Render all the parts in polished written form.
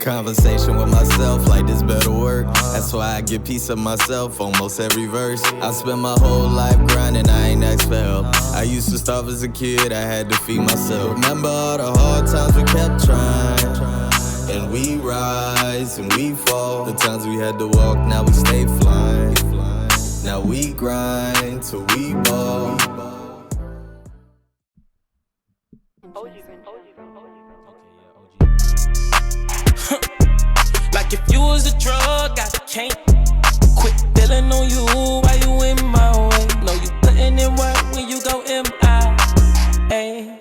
Conversation with myself like this better work. That's why I get peace of myself almost every verse. I spent my whole life grinding, I ain't asked for help. I used to starve as a kid, I had to feed myself. Remember all the hard times we kept trying. And we rise and we fall. The times we had to walk, now we stay flying. Now we grind till we ball. Like if you was a drug, I can't quit feeling on you while you in my way. Know you putting in work when you go MIA.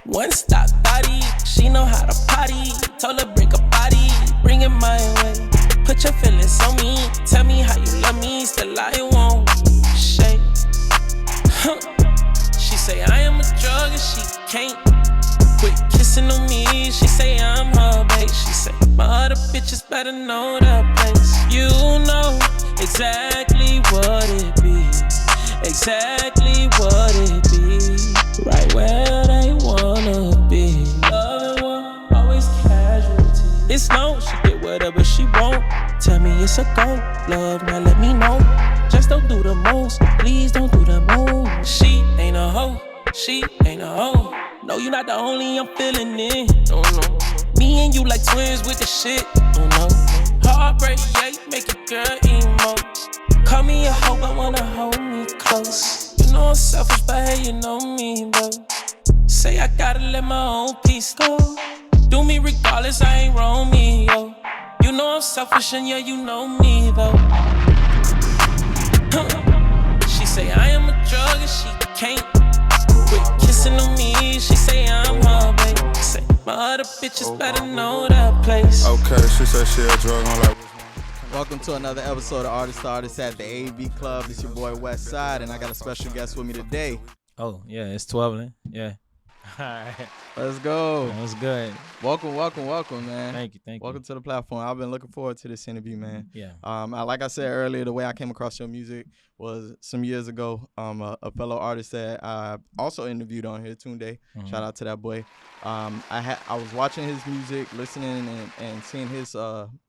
One stop body, she know how to potty. Told her bring a body, bring it my way. Put your feelings on me, tell me how you love me, still I won't shake. She say I am a drug and she can't quit kissing on me. She say I'm her babe. She say my other bitches better know the place. You know exactly what it be, exactly what it be, right where they wanna be. Love won't always casualty. It's no, she get whatever she want. Tell me it's a go, love, now let me know. Just don't do the most, please don't do the most. She ain't a hoe, she ain't a hoe. No, you're not the only I'm feeling it. No, no. Me and you like twins with the shit. Oh no. Heartbreak, yeah, make a girl emo. Call me a hoe, but wanna hold me close. You know I'm selfish, but hey, you know me, bro. Say I gotta let my own peace go. Do me regardless, I ain't wrong me, yo. You know I'm selfish and yeah, you know me, though. She say I am a drug and she can't quit kissing on me. She say I'm her babe. Say my other bitches better know that place. Okay, she said she a drug on like. Welcome to another episode of Artist to Artist at the AV Club. It's your boy West Side, and I got a special guest with me today. Oh, yeah, it's 12. Yeah. All right. Let's go. That was good. Welcome, man. Thank you. Welcome to the platform. I've been looking forward to this interview, man. Yeah. Like I said earlier, the way I came across your music was some years ago. A fellow artist that I also interviewed on here, Tunde. Mm-hmm. Shout out to that boy. I was watching his music, listening and seeing his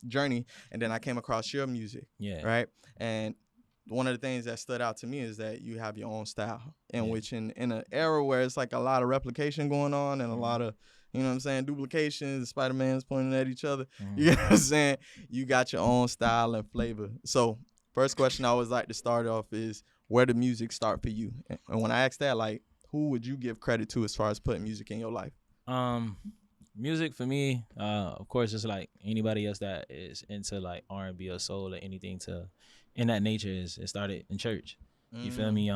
journey, and then I came across your music. Yeah. Right. And one of the things that stood out to me is that you have your own style, which in an era where it's like a lot of replication going on and a lot of, you know what I'm saying, duplications, Spider-Man's pointing at each other, you know what I'm saying? You got your own style and flavor. So first question I always like to start off is, where did music start for you? And when I ask that, like, who would you give credit to as far as putting music in your life? Music for me, of course, just like anybody else that is into like R&B or soul or anything in that nature, it started in church. You feel me?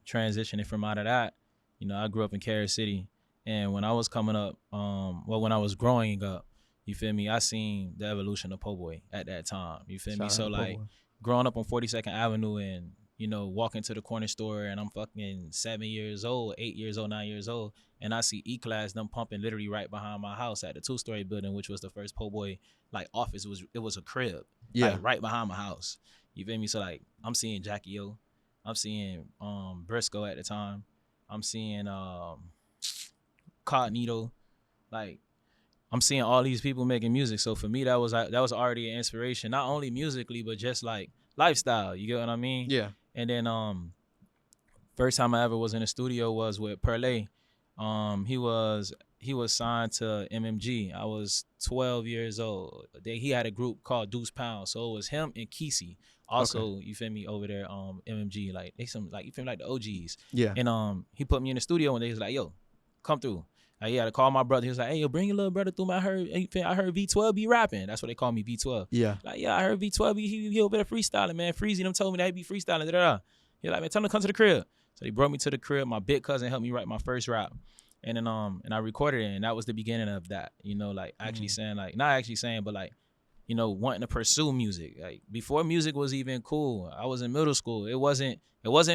Transitioning from out of that, you know, I grew up in Carrier City, and when I was coming up, when I was growing up, you feel me, I seen the evolution of Po' Boy at that time. You feel me? So like growing up on 42nd Avenue and, you know, walking to the corner store and I'm fucking 7 years old, 8 years old, 9 years old, and I see E-Class, them pumping literally right behind my house at the 2-story building, which was the first Po' Boy like office. It was a crib, like right behind my house. You feel me? So like I'm seeing Jackie O, I'm seeing Briscoe at the time, I'm seeing Cognito, like I'm seeing all these people making music. So for me, that was already an inspiration, not only musically but just like lifestyle. You get what I mean? Yeah. And then first time I ever was in a studio was with Perlay. He was signed to MMG. I was 12 years old. He had a group called Deuce Pound. So it was him and Kesey. Also, okay. You feel me, over there, MMG, like they some like, you feel me, like the OGs. Yeah. And he put me in the studio and they was like, yo, come through. Like, he had to call my brother. He was like, hey, yo, bring your little brother through. I heard V12 be rapping. That's what they call me, V12. Yeah. Like, yeah, I heard V12 he over there freestyling, man. Freezy them told me that he be freestyling. Da-da-da. He like, man, tell him to come to the crib. So he brought me to the crib. My big cousin helped me write my first rap. And then and I recorded it, and that was the beginning of that. You know, like actually saying, like, not actually saying, but like, you know, wanting to pursue music. Like before music was even cool, I was in middle school. It wasn't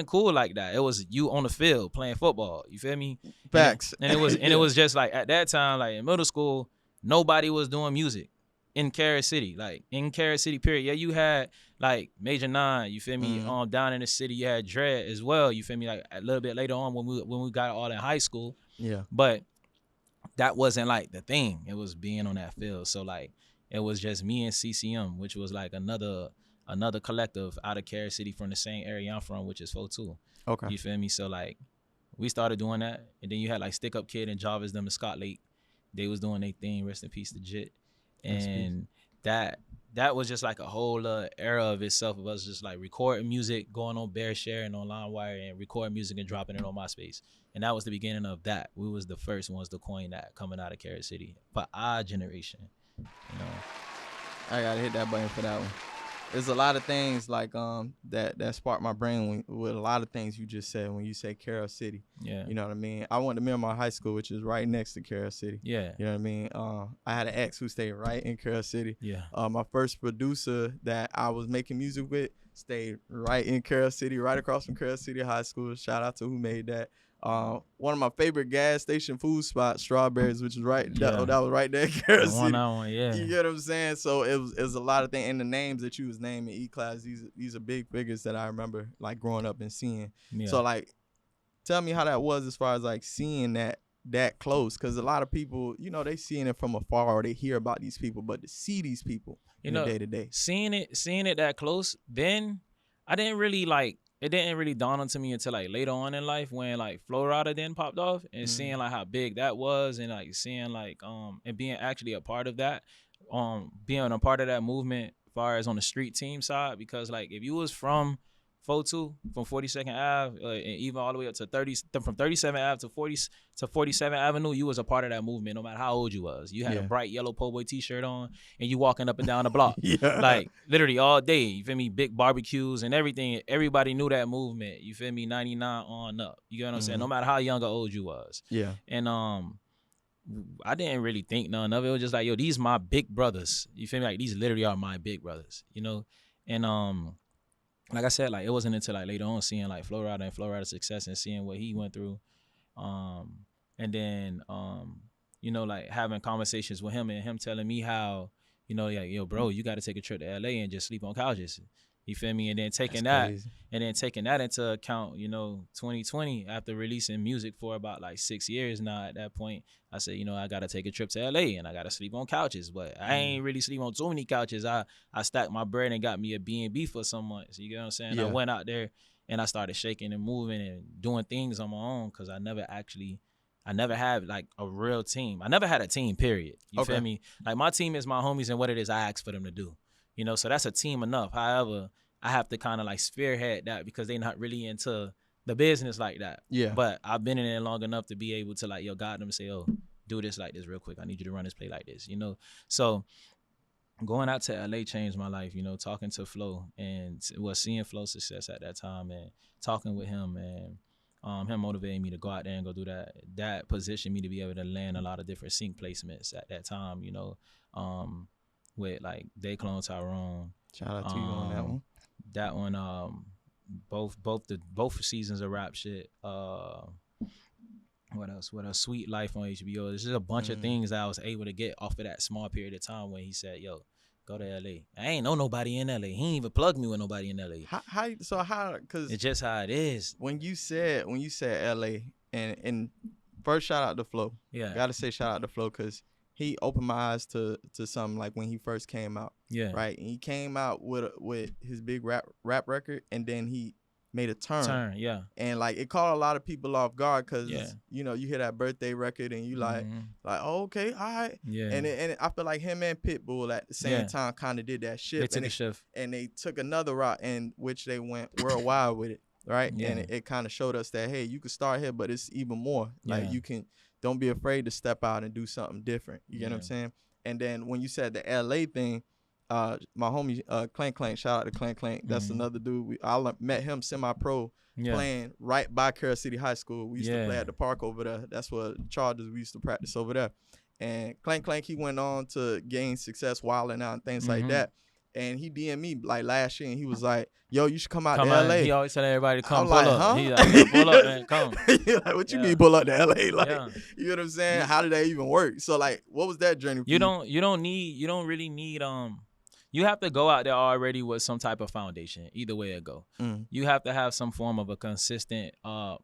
cool like that. It was you on the field playing football. You feel me? Facts. And it was just like at that time, like in middle school, nobody was doing music in Carrier City. Like in Carrier City, period. Yeah, you had like Major 9, you feel me? Down in the city, you had Dread as well. You feel me? Like a little bit later on when we got all in high school. Yeah. But that wasn't like the thing. It was being on that field. So like, it was just me and CCM, which was like another collective out of Carol City from the same area I'm from, which is 42. Okay. You feel me? So like we started doing that, and then you had like Stick Up Kid and Jarvis them and Scott Lake. They was doing their thing. Rest in peace to Jit. And that was just like a whole era of itself of us just like recording music, going on BearShare and on LimeWire and recording music and dropping it on MySpace. And that was the beginning of that. We was the first ones to coin that coming out of Carrot City for our generation. You know, I gotta hit that button for that one. There's a lot of things like that sparked my brain with a lot of things you just said when you say Carol City. Yeah. You know what I mean? I went to Miramar High School, which is right next to Carol City. Yeah. You know what I mean? I had an ex who stayed right in Carol City. Yeah. My first producer that I was making music with stayed right in Carol City, right across from Carol City High School. Shout out to who made that. One of my favorite gas station food spots, Strawberries, which is right that was right there in Carol City. You get what I'm saying? So it was a lot of things, and the names that you was naming E-Class, these are big figures that I remember like growing up and seeing. Yeah. So like, tell me how that was as far as like seeing that close, because a lot of people, you know, they seeing it from afar or they hear about these people, but to see these people in the day to day, seeing it that close, then I didn't really like. It didn't really dawn onto me until like later on in life when like Flo Rida then popped off and seeing like how big that was and like seeing like and being actually a part of that, being a part of that movement as far as on the street team side, because like if you was from 42 from 42nd Ave and even all the way up to 30 from 37th Ave to 47th Avenue, you was a part of that movement no matter how old you was. You had a bright yellow po' boy t-shirt on and you walking up and down the block. Like literally all day, you feel me? Big barbecues and everything. Everybody knew that movement, you feel me? 99 on up. You get what I'm saying? No matter how young or old you was. Yeah. And I didn't really think none of it. It was just like, yo, these my big brothers. You feel me? Like these literally are my big brothers, you know? And like I said, like it wasn't until like later on seeing like Flo Rida and Flo Rida's success and seeing what he went through, and then you know, like having conversations with him and him telling me how, you know, like, yo, bro, you got to take a trip to LA and just sleep on couches. You feel me? And then taking that into account, you know, 2020 after releasing music for about like 6 years now. At that point, I said, you know, I gotta take a trip to LA and I gotta sleep on couches. But I ain't really sleep on too many couches. I stacked my bread and got me a B&B for some months. You get what I'm saying? I went out there and I started shaking and moving and doing things on my own because I never had like a real team. I never had a team, period. You feel me? Like my team is my homies and what it is I ask for them to do. You know, so that's a team enough. However, I have to kind of like spearhead that because they're not really into the business like that. Yeah. But I've been in it long enough to be able to like, yo, guide them and say, oh, do this like this real quick. I need you to run this play like this, you know? So going out to LA changed my life, you know, talking to Flo and seeing Flo's success at that time and talking with him and him motivating me to go out there and go do that. That positioned me to be able to land a lot of different sync placements at that time, you know, with like Dayclone Tyrone. Shout out to you on that one. That one, both seasons of Rap Shit. What else? Sweet Life on HBO. There's just a bunch of things that I was able to get off of that small period of time when he said, yo, go to LA. I ain't know nobody in LA. He ain't even plugged me with nobody in LA. How cause it's just how it is. When you said LA and first shout out to Flo. Yeah. Gotta say shout out to Flo because he opened my eyes to something like when he first came out. Yeah. Right. And he came out with his big rap record and then he made a turn. Yeah. And like it caught a lot of people off guard because you know, you hear that birthday record and you like oh, okay, all right. Yeah. And I feel like him and Pitbull at the same time kind of did that shift. And they took another route in which they went worldwide with it. Right. Yeah. And it kind of showed us that, hey, you can start here, but it's even more. Like you can. Don't be afraid to step out and do something different. You get what I'm saying? And then when you said the LA thing, my homie Clank Clank, shout out to Clank Clank. That's another dude. I met him semi-pro playing right by Carol City High School. We used to play at the park over there. That's what Chargers we used to practice over there. And Clank Clank, he went on to gain success wilding out and things like that. And he DM'd me like last year and he was like, yo, you should come out to LA. He always tell everybody to come pull like, up. Huh? He like, pull up and come. Like, what you mean pull up to LA? Like, you know what I'm saying? How did that even work? So like, what was that journey for you? You don't really need you have to go out there already with some type of foundation. Either way it go. You have to have some form of a consistent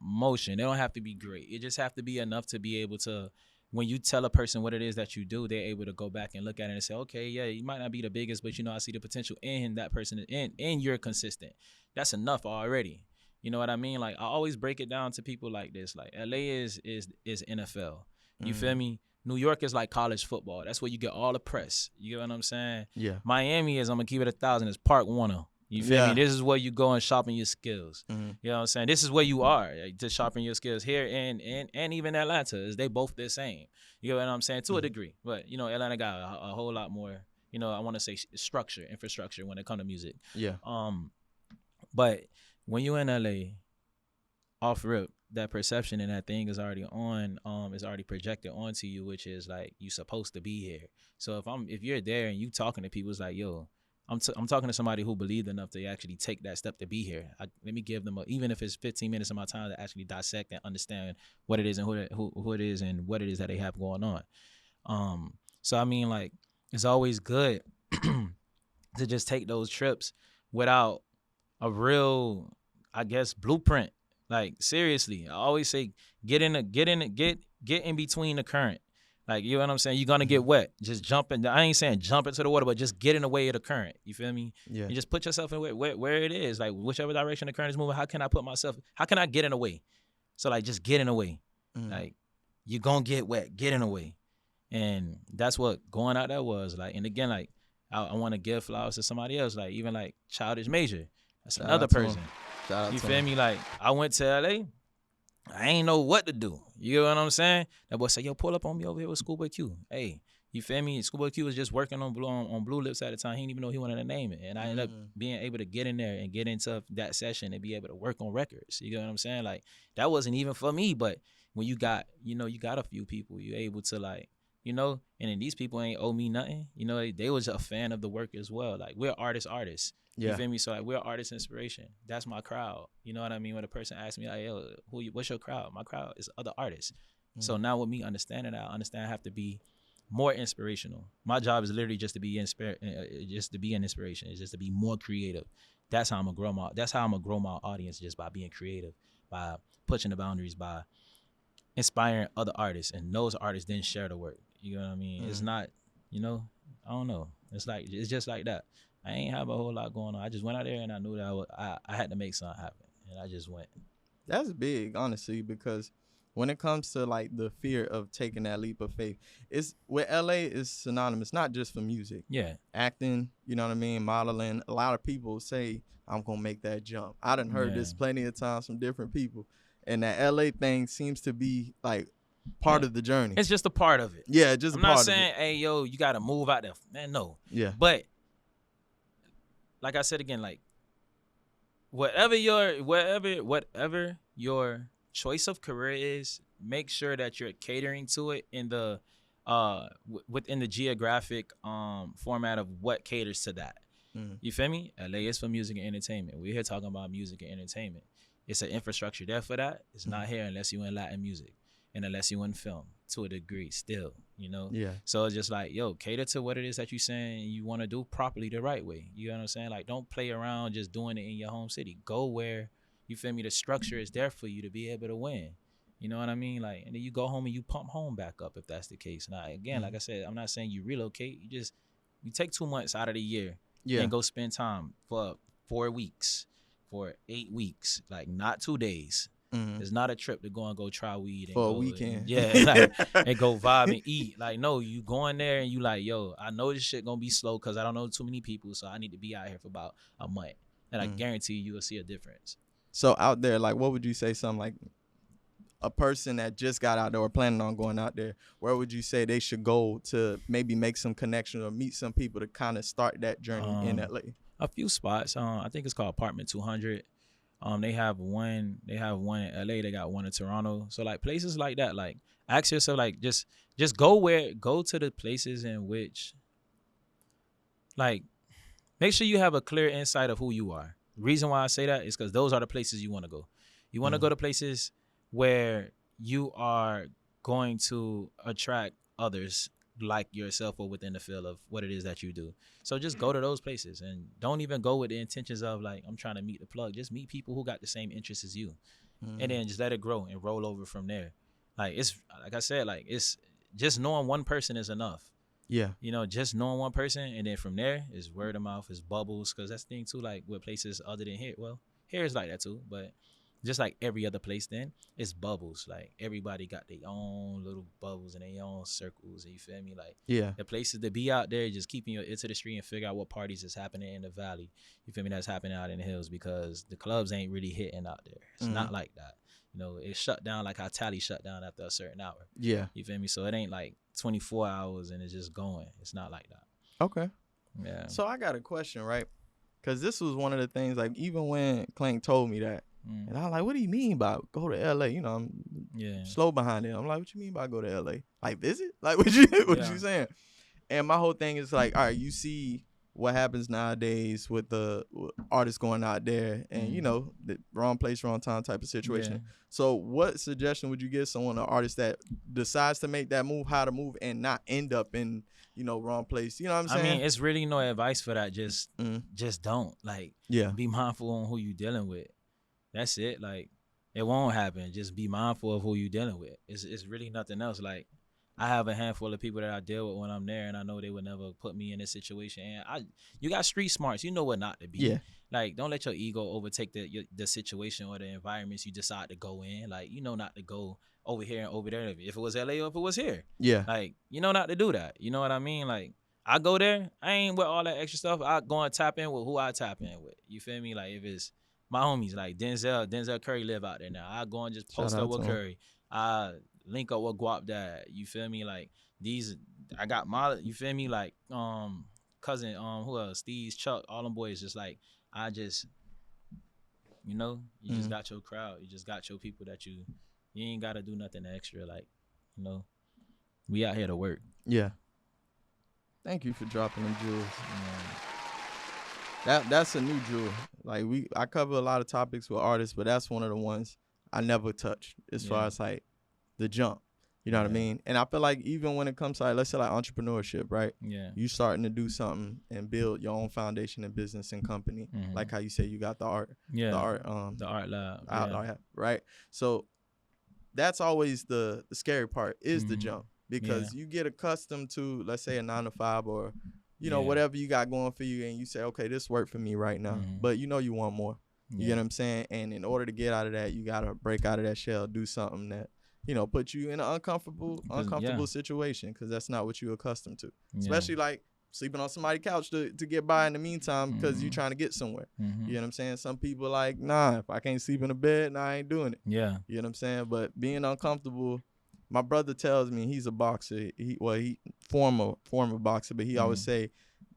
motion. It don't have to be great. It just have to be enough to be able to when you tell a person what it is that you do, they're able to go back and look at it and say, okay, yeah, you might not be the biggest, but I see the potential in that person, and you're consistent. That's enough already. You know what I mean? Like, I always break it down to people like this. Like, LA is NFL. You feel me? New York is like college football. That's where you get all the press. You get what I'm saying? Yeah. Miami is, I'm gonna keep it 1,000, is Park Warner. You feel me? This is where you go and sharpen your skills. You know what I'm saying? This is where you are, like, to sharpen your skills. Here and even Atlanta, is they both the same. You know what I'm saying? To a degree. But, Atlanta got a whole lot more, I want to say infrastructure when it comes to music. Yeah. But when you in LA, off rip, that perception and that thing is already is already projected onto you, which is like, you supposed to be here. So if you're there and you talking to people, it's like, yo, I'm talking to somebody who believed enough to actually take that step to be here. Let me give them even if it's 15 minutes of my time, to actually dissect and understand what it is and who it is and what it is that they have going on. So I mean, like, it's always good to just take those trips without a real, I guess, blueprint. Like, seriously, I always say, get in between the current. Like, you know what I'm saying? You're going to get wet. Just jump in. I ain't saying jump into the water, but just get in the way of the current. You feel me? Yeah. And just put yourself in where it is. Like, whichever direction the current is moving, how can I get in the way? So, like, just get in the way. Like, you're going to get wet. Get in the way. And that's what going out there was. Like, and again, like, I want to give flowers to somebody else. Like, even like Childish Major. That's another person. You feel me? Like, I went to LA. I ain't know what to do. You know what I'm saying? That boy said, yo, pull up on me over here with Schoolboy Q. Hey, you feel me? Schoolboy Q was just working on Blue Lips at the time. He didn't even know he wanted to name it. And I ended up being able to get in there and get into that session and be able to work on records. You know what I'm saying? Like, that wasn't even for me, but when you got a few people, you're able to, like, and then these people ain't owe me nothing. They was a fan of the work as well. Like, we're artists. You feel me? So, like, we're artist inspiration. That's my crowd. You know what I mean? When a person asks me, like, yo, what's your crowd? My crowd is other artists. So now with me understanding that, I understand I have to be more inspirational. My job is literally just to be an inspiration. It's just to be more creative. That's how I'm gonna grow my audience, just by being creative, by pushing the boundaries, by inspiring other artists, and those artists then share the work. You know what I mean? It's not, I don't know. It's just like that. I ain't have a whole lot going on. I just went out there and I knew that I had to make something happen, and I just went. That's big, honestly, because when it comes to, like, the fear of taking that leap of faith, it's with LA is synonymous, not just for music. Yeah. Acting, you know what I mean? Modeling. A lot of people say, I'm going to make that jump. I done heard this plenty of times from different people. And that LA thing seems to be, like, part of the journey. It's just a part of it. Yeah, just I'm a part not of saying, it. hey, yo, you got to move out there. Man, no. Yeah. But, like I said again, like, whatever your choice of career is, make sure that you're catering to it in the within the geographic format of what caters to that. You feel me? LA is for music and entertainment. We're here talking about music and entertainment. It's an infrastructure there for that. It's not here unless you in Latin music and unless you in film, to a degree still, Yeah. So it's just like, yo, cater to what it is that you're saying you want to do properly, the right way. You know what I'm saying? Like, don't play around just doing it in your home city. Go where, you feel me, the structure is there for you to be able to win. You know what I mean? Like, and then you go home and you pump home back up if that's the case. Now, again, like I said, I'm not saying you relocate. You take 2 months out of the year and go spend time for 4 weeks, for 8 weeks, like, not 2 days. It's not a trip to go try weed and for a weekend. And go vibe and eat. Like, no, you go in there and you like, yo, I know this shit gonna be slow because I don't know too many people, so I need to be out here for about a month, and I guarantee you will see a difference. So out there, like, what would you say? Something like a person that just got out there or planning on going out there, where would you say they should go to maybe make some connections or meet some people to kind of start that journey in LA? A few spots. I think it's called Apartment 200. They have one in LA, they got one in Toronto. So, like, places like that, like, ask yourself, like, just go to the places in which, like, make sure you have a clear insight of who you are. The reason why I say that is because those are the places you want to go. You want to go to places where you are going to attract others like yourself or within the field of what it is that you do. So just go to those places and don't even go with the intentions of, like, I'm trying to meet the plug. Just meet people who got the same interests as you. And then just let it grow and roll over from there. Like, it's, like I said, like, it's just knowing one person is enough. Yeah. You know, just knowing one person, and then from there is word of mouth, is bubbles, because that's the thing too. Like with places other than here, well, here is like that too, but just like every other place, then it's bubbles. Like everybody got their own little bubbles and their own circles. And you feel me? Like the places to be out there, just keeping your ear to the street and figure out what parties is happening in the valley. You feel me? That's happening out in the hills, because the clubs ain't really hitting out there. It's not like that. You know, it's shut down like how Tally shut down after a certain hour. Yeah. You feel me? So it ain't like 24 hours and it's just going. It's not like that. Okay. Yeah. So I got a question, right? Because this was one of the things, like, even when Clank told me that, and I'm like, what do you mean by go to LA? You know, I'm slow behind it. I'm like, what you mean by go to LA? Like, visit? Like, what you saying? And my whole thing is like, all right, you see what happens nowadays with the artists going out there and, you know, the wrong place, wrong time type of situation. Yeah. So what suggestion would you give someone, an artist that decides to make that move, how to move and not end up in, you know, wrong place? You know what I'm saying? I mean, it's really no advice for that. Just don't. Like, be mindful on who you dealing with. That's it. Like, it won't happen. Just be mindful of who you dealing with. It's really nothing else. Like, I have a handful of people that I deal with when I'm there, and I know they would never put me in this situation. And you got street smarts. You know what not to be. Yeah. Like, don't let your ego overtake the situation or the environments you decide to go in. Like, you know not to go over here and over there. If it was LA or if it was here. Yeah. Like, you know not to do that. You know what I mean? Like, I go there. I ain't with all that extra stuff. I go and tap in with who I tap in with. You feel me? Like, if it's my homies, like Denzel Curry live out there now. I go and just post up with Curry. I link up with Guap Dad. You feel me? Like, these, I got my, you feel me? Like, cousin, who else? Steve's, Chuck, all them boys. Just like, I just, you know, you just got your crowd. You just got your people that you ain't got to do nothing extra. Like, you know, we out here to work. Yeah. Thank you for dropping them jewels. That's a new jewel. Like, I cover a lot of topics with artists, but that's one of the ones I never touched as far as like the jump. You know what I mean? And I feel like even when it comes to, like, let's say like entrepreneurship, right? Yeah. You starting to do something and build your own foundation in business and company. Like how you say you got the art. Yeah. The art lab. Right? So that's always the scary part is the jump. Because you get accustomed to, let's say, a 9-to-5 or, you know, whatever you got going for you, and you say, okay, this worked for me right now. But you know you want more. You get what I'm saying? And in order to get out of that, you got to break out of that shell, do something that, you know, put you in an uncomfortable situation, because that's not what you're accustomed to. Especially like sleeping on somebody's couch to get by in the meantime because you're trying to get somewhere. You know what I'm saying? Some people are like, nah, if I can't sleep in a bed, nah, I ain't doing it. Yeah. You know what I'm saying? But being uncomfortable, my brother tells me, he's a boxer. He former boxer, but he always say,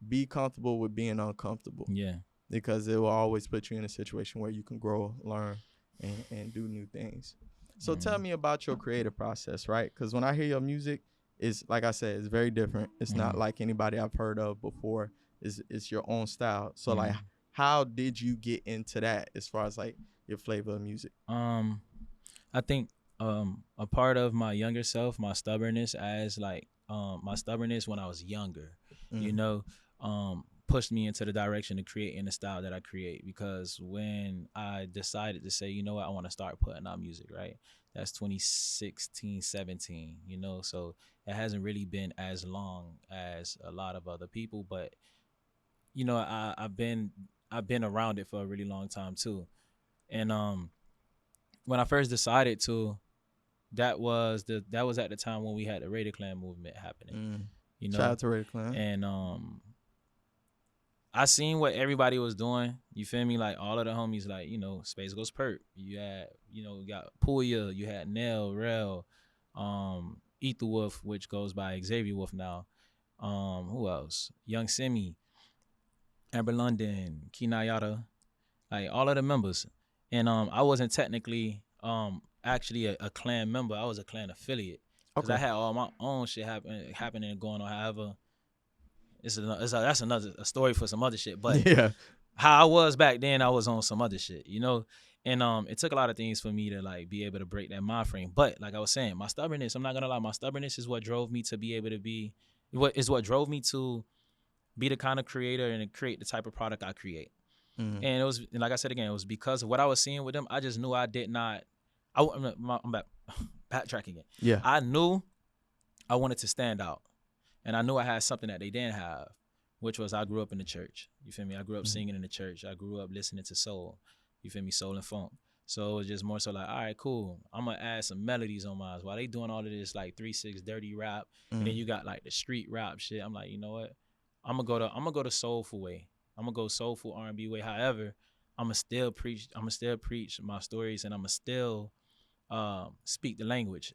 be comfortable with being uncomfortable. Yeah. Because it will always put you in a situation where you can grow, learn, and do new things. So tell me about your creative process, right? Because when I hear your music, it's like I said, it's very different. It's not like anybody I've heard of before. It's your own style. So like, how did you get into that as far as like your flavor of music? I think a part of my younger self, my stubbornness my stubbornness when I was younger, you know, pushed me into the direction of creating the style that I create. Because when I decided to say, you know what, I want to start putting out music, right? That's 2016, 17, you know, so it hasn't really been as long as a lot of other people, but you know, I've been around it for a really long time too. And when I first decided to, that was at the time when we had the Raider Clan movement happening. You know, shout out to Raider Clan. And I seen what everybody was doing. You feel me? Like all of the homies, like, you know, Space Ghost Perk. You had, you know, you got Puya, you had Nell, Rel, Ether Wolf, which goes by Xavier Wolf now. Who else? Young Simi, Amber London, Kinayata, like all of the members. And I wasn't technically actually a clan member. I was a clan affiliate. Because I had all my own shit happening and going on. However, that's another story for some other shit. But how I was back then, I was on some other shit, you know? And it took a lot of things for me to like be able to break that mind frame. But like I was saying, my stubbornness, I'm not gonna lie, my stubbornness is what drove me to be able to be, what drove me to be the kind of creator and create the type of product I create. And it was, and like I said again, it was because of what I was seeing with them. I just knew I did not, I'm backtracking again. Yeah. I knew I wanted to stand out. And I knew I had something that they didn't have, which was I grew up in the church. You feel me? I grew up singing in the church. I grew up listening to soul. You feel me? Soul and funk. So it was just more so like, all right, cool. I'm going to add some melodies on mine. While they doing all of this like 3-6 dirty rap, and then you got like the street rap shit. I'm like, you know what? I'm gonna go the soulful way. I'm gonna go soulful R&B way. However, I'm gonna still preach my stories, and I'm gonna still speak the language,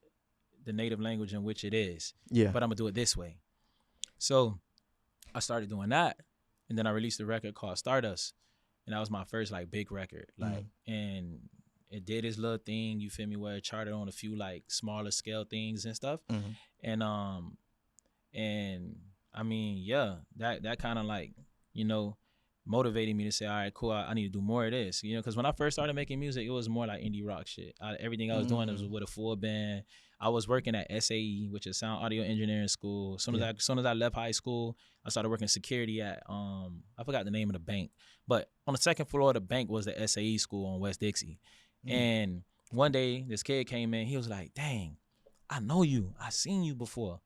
the native language in which it is. Yeah. But I'm gonna do it this way. So I started doing that, and then I released a record called Stardust, and that was my first like big record. Like, and it did its little thing. You feel me? Where it charted on a few like smaller scale things and stuff, and I mean, yeah, that kind of like, you know, motivated me to say, all right, cool, I need to do more of this, you know, because when I first started making music, it was more like indie rock shit. Everything I was doing was with a full band. I was working at SAE, which is Sound Audio Engineering School. As soon as I left high school, I started working security at I forgot the name of the bank, but on the second floor of the bank was the SAE school on West Dixie. And one day this kid came in, he was like, dang, I know you, I seen you before.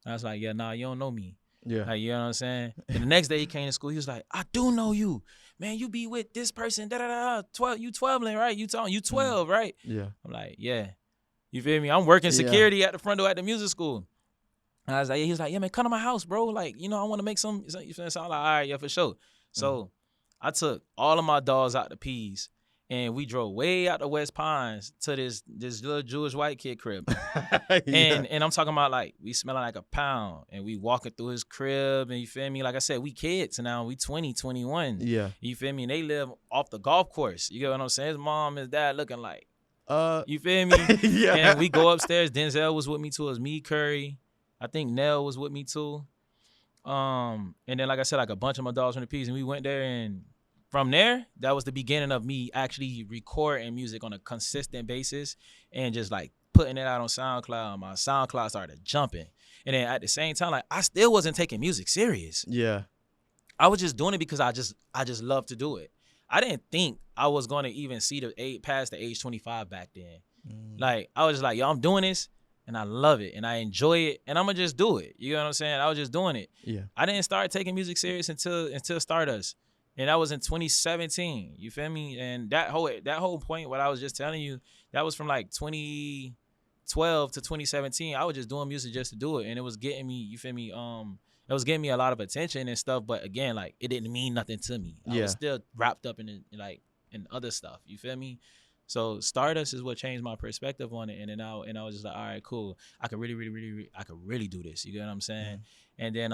And I was like, yeah, nah, you don't know me. Yeah. Like, you know what I'm saying? And the next day he came to school, he was like, I do know you. Man, you be with this person, da-da-da, 12, you 12, right? You 12, right? Yeah. I'm like, yeah. You feel me? I'm working security at the front door at the music school. And I was like, he was like, yeah, man, come to my house, bro. Like, you know, I want to make some, you feel me? So I'm like, all right, yeah, for sure. So I took all of my dogs out the P's, and we drove way out to West Pines to this little Jewish white kid crib. And I'm talking about like we smelling like a pound, and we walking through his crib, and you feel me? Like I said, we kids now, we 20, 21. Yeah. You feel me? And they live off the golf course. You get what I'm saying? His mom, his dad looking like, you feel me? Yeah. And we go upstairs. Denzel was with me too. It was me, Curry. I think Nell was with me too. And then like I said, like a bunch of my dogs from the P's, and we went there, and from there, that was the beginning of me actually recording music on a consistent basis and just like putting it out on SoundCloud. My SoundCloud started jumping. And then at the same time, like I still wasn't taking music serious. Yeah. I was just doing it because I just love to do it. I didn't think I was going to even see past the age 25 back then. Like I was just like, yo, I'm doing this and I love it and I enjoy it and I'm going to just do it. You know what I'm saying? I was just doing it. Yeah. I didn't start taking music serious until Stardust. And that was in 2017. You feel me? And that whole point, what I was just telling you, that was from like 2012 to 2017. I was just doing music just to do it, and it was getting me. You feel me? It was getting me a lot of attention and stuff. But again, like it didn't mean nothing to me. I was still wrapped up in other stuff. You feel me? So Stardust is what changed my perspective on it, and then I was just like, all right, cool. I could really do this. You get what I'm saying? And then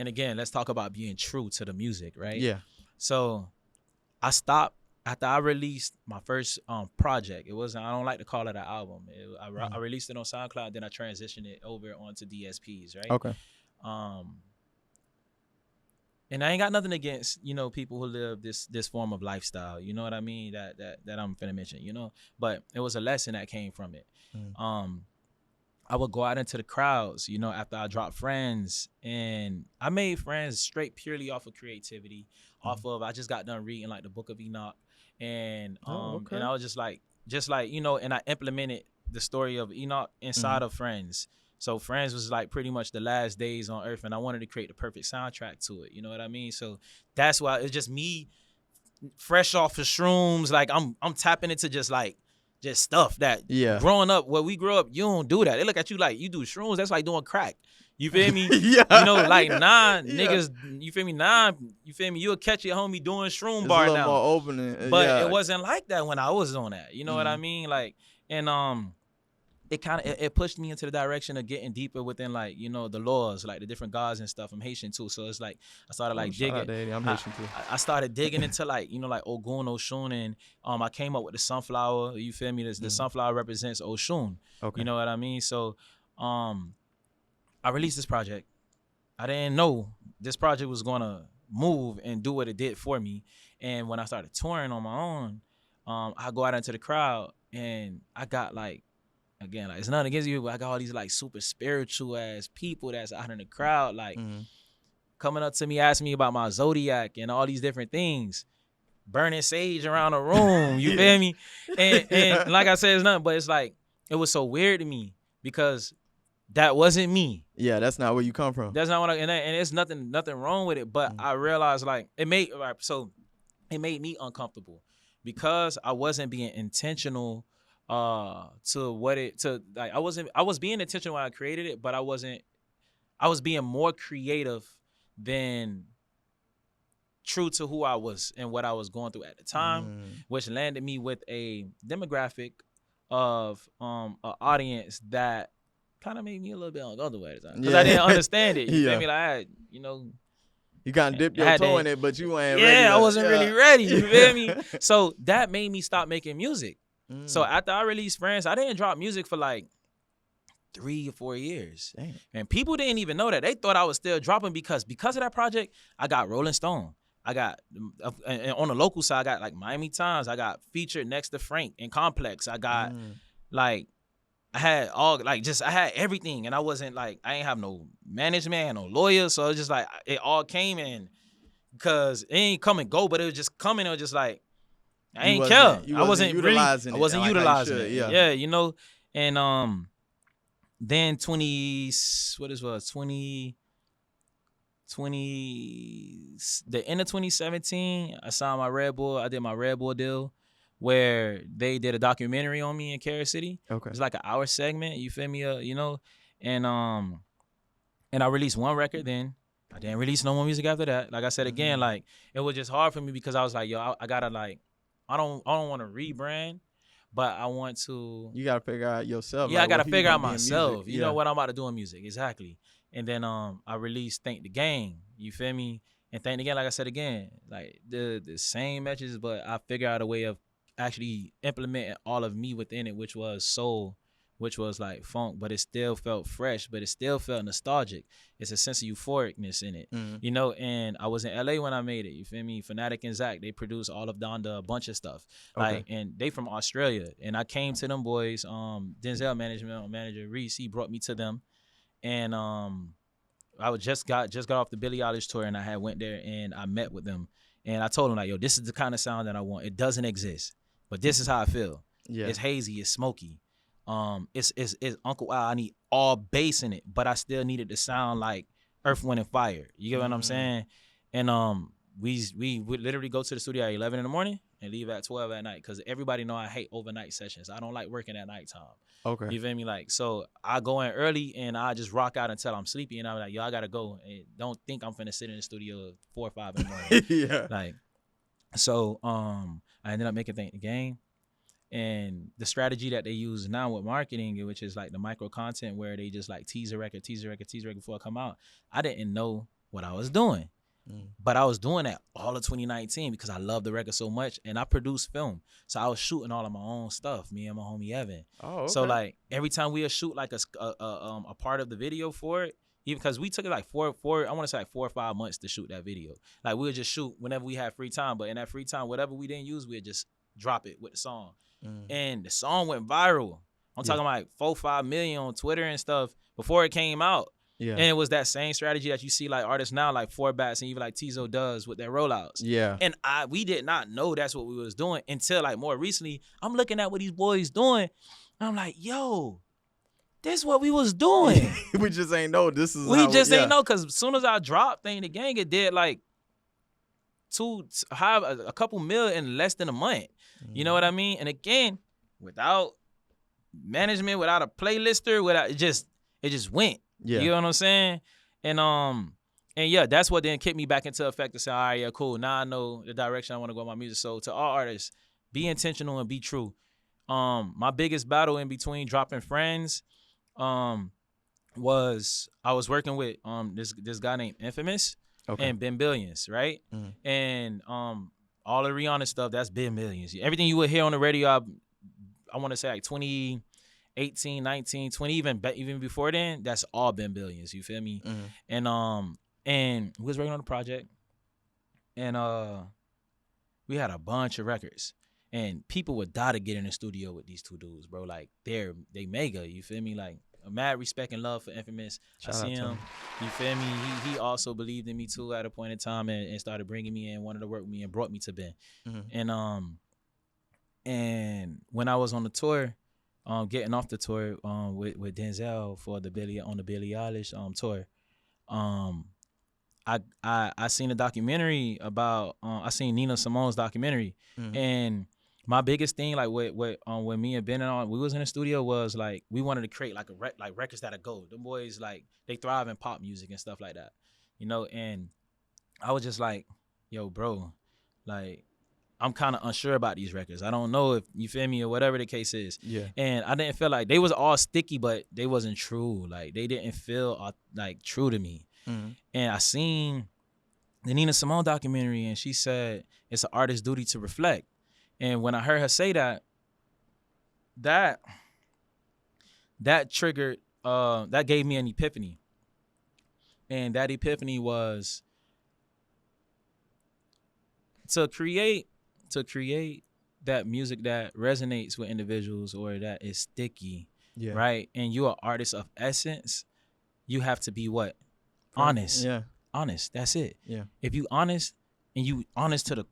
And again, let's talk about being true to the music, right? Yeah. So I stopped after I released my first project. I don't like to call it an album. I released it on SoundCloud, then I transitioned it over onto DSPs, right? Okay. And I ain't got nothing against, you know, people who live this form of lifestyle. You know what I mean? That I'm finna mention, you know? But it was a lesson that came from it. I would go out into the crowds, you know, after I dropped Friends. And I made Friends straight purely off of creativity, off of, I just got done reading like the Book of Enoch. And and I was just like, you know, and I implemented the story of Enoch inside of Friends. So Friends was like pretty much the last days on earth, and I wanted to create the perfect soundtrack to it. You know what I mean? So that's why it's just me fresh off of shrooms. Like I'm tapping into just stuff that growing up, where we grew up, you don't do that. They look at you like you do shrooms. That's like doing crack. You feel me? You know, like niggas, you feel me? You feel me? You'll catch your homie doing shroom bar now. More opening. But it wasn't like that when I was on that. You know what I mean? Like, and it kind of it pushed me into the direction of getting deeper within, like, you know, the laws, like the different gods and stuff. I'm Haitian too, so it's like I started like digging. I'm Haitian too. I started digging into like, you know, like Ogun, Oshun, and I came up with the sunflower. You feel me? The sunflower represents Oshun. Okay. You know what I mean? So I released this project. I didn't know this project was gonna move and do what it did for me. And when I started touring on my own, I go out into the crowd and I got like, again, like it's nothing against you, but I got all these like super spiritual ass people that's out in the crowd, like coming up to me, asking me about my zodiac and all these different things, burning sage around the room. You feel me? And like I said, it's nothing, but it's like it was so weird to me because that wasn't me. Yeah, that's not where you come from. That's not what and it's nothing wrong with it. But I realized like it made me uncomfortable because I wasn't being intentional I was being intentional when I created it, but I was being more creative than true to who I was and what I was going through at the time, which landed me with a demographic of an audience that kind of made me a little bit uncomfortable at the time because I didn't understand it. You feel me? Like you kind of dipped your toe in it, but you ain't ready. I wasn't really ready. You feel me? So that made me stop making music. So after I released Friends, I didn't drop music for like 3 or 4 years. Damn. And people didn't even know that. They thought I was still dropping because of that project, I got Rolling Stone. I got, and on the local side, I got like Miami Times. I got featured next to Frank and Complex. I got like, I had I had everything. And I wasn't like, I ain't have no management, no lawyer. So it was just like, it all came in because it ain't come and go, but it was just coming. It was just like, I ain't care. I wasn't utilizing it. Yeah, and then 20 the end of 2017, I signed my Red Bull. I did my Red Bull deal where they did a documentary on me in Kansas City. Okay. It's like an hour segment, you feel me? And I released one record then. I didn't release no more music after that. Like I said again, like it was just hard for me because I was like, yo, I gotta like, I don't want to rebrand, but I want to. You gotta figure out yourself. Yeah, like, I gotta figure out myself. You You know what I'm about to do in music, exactly. And then I released Thank the Game. You feel me? And Thank the Game, like I said again, like the same messages, but I figured out a way of actually implementing all of me within it, which was soul, which was like funk, but it still felt fresh, but it still felt nostalgic. It's a sense of euphoricness in it, and I was in LA when I made it, you feel me? Fanatic and Zach, they produced all of Donda, a bunch of stuff, and they from Australia, and I came to them boys, Denzel management manager Reese, he brought me to them, and I just got off the Billie Eilish tour, and I had went there, and I met with them, and I told them like, yo, this is the kind of sound that I want. It doesn't exist, but this is how I feel. Yeah. It's hazy, it's smoky. It's Uncle Al. I need all bass in it, but I still needed to sound like Earth, Wind, and Fire. You get what I'm saying? And we would literally go to the studio at 11 in the morning and leave at 12 at night because everybody know I hate overnight sessions. I don't like working at nighttime. Okay. You feel me? Like, so I go in early and I just rock out until I'm sleepy, and I'm like, yo, I gotta go. And don't think I'm finna sit in the studio 4 or 5 in the morning. Yeah. Like, so I ended up making Thank the Game. And the strategy that they use now with marketing, which is like the micro content where they just like tease a record before it come out. I didn't know what I was doing, but I was doing that all of 2019 because I love the record so much, and I produced film. So I was shooting all of my own stuff, me and my homie Evan. Oh, okay. So like every time we would shoot like a part of the video for it, even because we took it like I want to say like 4 or 5 months to shoot that video. Like we would just shoot whenever we had free time, but in that free time, whatever we didn't use, we'd just drop it with the song. And the song went viral. I'm talking like 4-5 million on Twitter and stuff before it came out. Yeah. And it was that same strategy that you see like artists now, like 4 Bats and even like Tizo does with their rollouts. Yeah. And we did not know that's what we was doing until like more recently. I'm looking at what these boys doing. And I'm like, yo, this is what we was doing. We just ain't know this is. We just ain't know because as soon as I dropped Thing the Gang, it did like a couple mil in less than a month. You know what I mean? And again, without management, without a playlister, without it just went. Yeah. You know what I'm saying? And yeah, that's what then kicked me back into effect to say, all right, yeah, cool. Now I know the direction I want to go with my music. So to all artists, be intentional and be true. My biggest battle in between dropping Friends was I was working with this guy named Infamous and Ben Billions, right? And all the Rihanna stuff, that's been millions. Everything you would hear on the radio, I want to say like 2018, 19, 20, even before then, that's all been billions. You feel me? And we was working on a project, and we had a bunch of records, and people would die to get in the studio with these two dudes, bro. Like they mega. You feel me? Like mad respect and love for Infamous. I see him. You feel me? He also believed in me too at a point in time and started bringing me in, wanted to work with me, and brought me to Ben. And when I was on the tour, getting off the tour with Denzel for the Billie Eilish tour. I seen a documentary about I seen Nina Simone's documentary, and my biggest thing like with me and Ben and all, we was in the studio was like we wanted to create like records that'll go. Them boys like they thrive in pop music and stuff like that, you know. And I was just like, yo, bro, like I'm kind of unsure about these records. I don't know if you feel me or whatever the case is. Yeah. And I didn't feel like they was all sticky, but they wasn't true. Like they didn't feel like true to me. And I seen the Nina Simone documentary, and she said it's an artist's duty to reflect. And when I heard her say that triggered, that gave me an epiphany. And that epiphany was to create that music that resonates with individuals or that is sticky, right? And you're an artist of essence, you have to be what? Honest. Yeah. Honest. That's it. Yeah. If you honest and you honest from the